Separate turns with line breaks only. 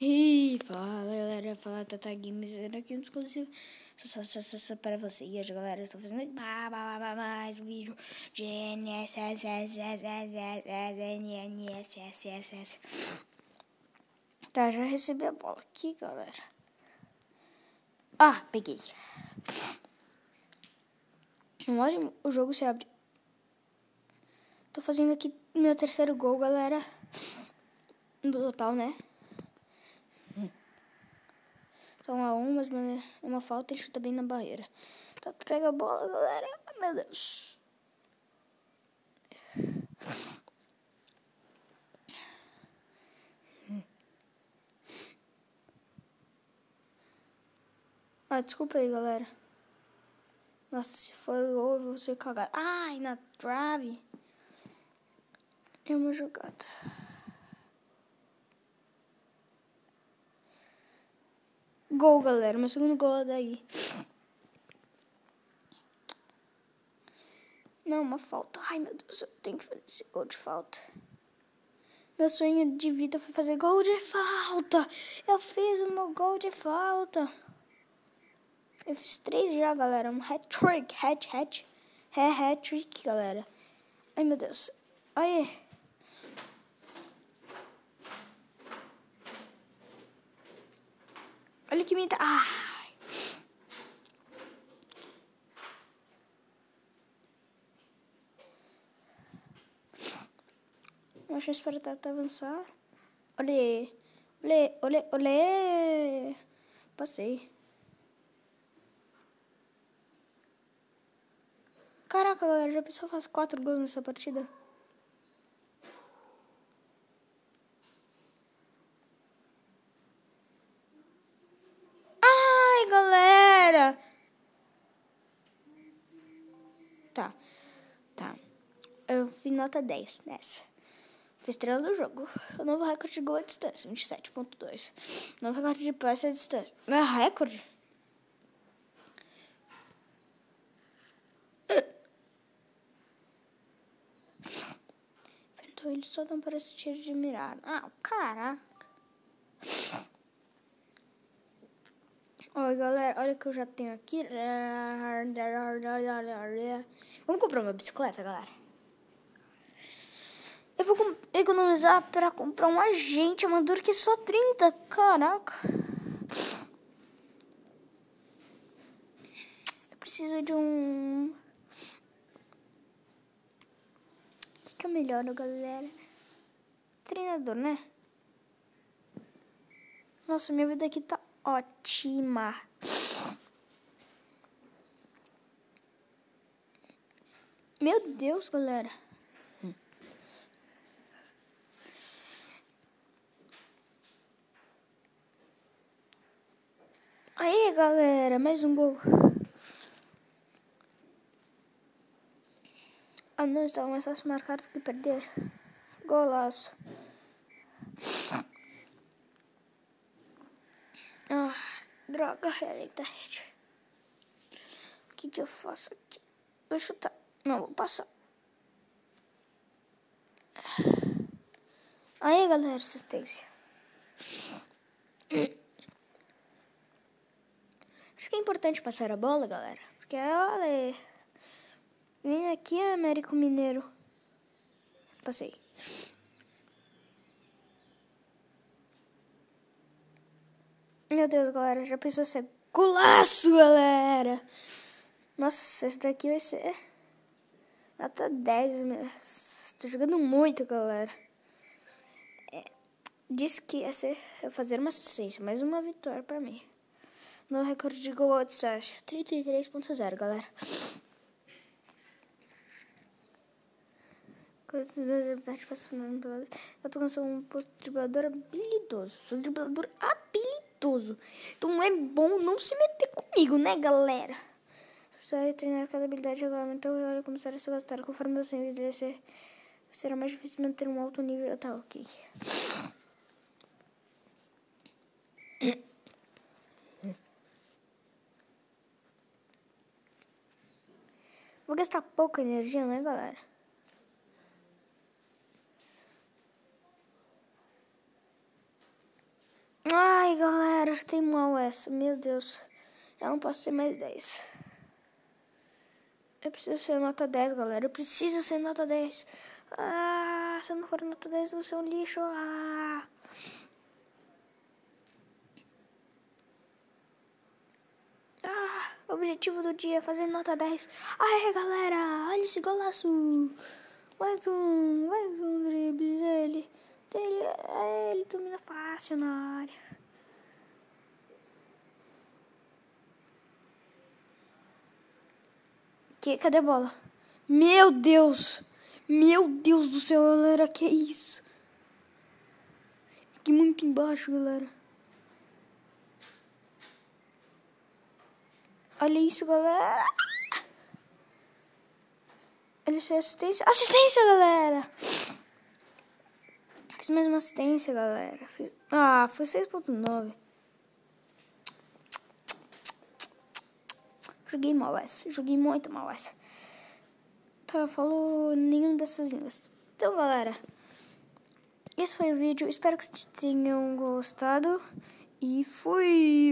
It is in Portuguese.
E fala galera, fala Tata Games, aqui um exclusivo só para você. E hoje galera, eu estou fazendo mais um vídeo de NSS. Tá, já recebi a bola aqui galera. Ah, peguei. O jogo se abre. Tô fazendo aqui meu terceiro gol galera. No total, né? Só 1-1, mas uma falta, ele chuta bem na barreira. Tá, pega a bola, galera. Meu Deus. Ah, desculpa aí, galera. Nossa, se for gol, eu vou ser cagado. Ai, na trave. É uma jogada. Gol, galera. Meu segundo gol é daí. Não, uma falta. Ai, meu Deus, eu tenho que fazer esse gol de falta. Meu sonho de vida foi fazer gol de falta. Eu fiz o meu gol de falta. Eu fiz 3 já, galera. Um hat-trick. Hat-trick, galera. Ai, meu Deus. Ai. Olha que minha... Ai. Uma chance para tentar avançar. Olê. Passei. Caraca, galera, já pensou que eu faço 4 gols nessa partida? Ai, galera! Tá. Eu fiz nota 10 nessa. Fiz estrela do jogo. O novo recorde de gol à distância, 27.2. Novo recorde de passe à distância. Não é recorde? Então ele só não parece tiro de mirar. Ah, caraca. Olha, galera, olha o que eu já tenho aqui. Vamos comprar uma bicicleta, galera. Eu vou economizar para comprar um agente amador que é só 30. Caraca. Eu preciso de um... O que é melhor, galera? Treinador, né? Nossa, minha vida aqui tá ótima. Meu Deus, galera. Aí, galera, mais um gol. Ah, não, estava mais fácil marcar do que perder. Golaço. Ah, droga, realidade. O que eu faço aqui? Vou chutar. Não, vou passar. Aí, galera, assistência. Acho que é importante passar a bola, galera. Porque, olha, vem aqui, Américo Mineiro. Passei. Meu Deus, galera, já pensou ser golaço, galera? Nossa, esse daqui vai ser nota 10 mesmo. Tô jogando muito, galera. Disse que ia ser eu fazer uma assistência, mais uma vitória pra mim. No recorde de gol à distância, 33.0, galera. Eu tô com um driblador habilidoso. Sou driblador habilidoso. Então não é bom não se meter comigo, né, galera? Se precisar treinar cada habilidade agora, então eu vou começar a se gastar. Conforme você envelhecer, será mais difícil manter um alto nível. Tá, ok. Vou gastar pouca energia, né, galera? Ai, galera, já tem mal essa. Meu Deus. Já não posso ser mais 10. Eu preciso ser nota 10, galera. Eu preciso ser nota 10. Ah, se eu não for nota 10, eu vou ser um lixo. Ah. Objetivo do dia, fazer nota 10. Aê, galera, olha esse golaço. Mais um drible dele. Ele domina fácil na área. Cadê a bola? Meu Deus do céu, galera, que isso? Fiquei muito embaixo, galera. Olha isso, galera. Olha isso, assistência. Assistência, galera. Fiz mais uma assistência, galera. Foi 6.9. Joguei mal essa. Joguei muito mal essa. Tá, falou nenhuma dessas línguas. Então, galera, esse foi o vídeo. Espero que vocês tenham gostado. E fui!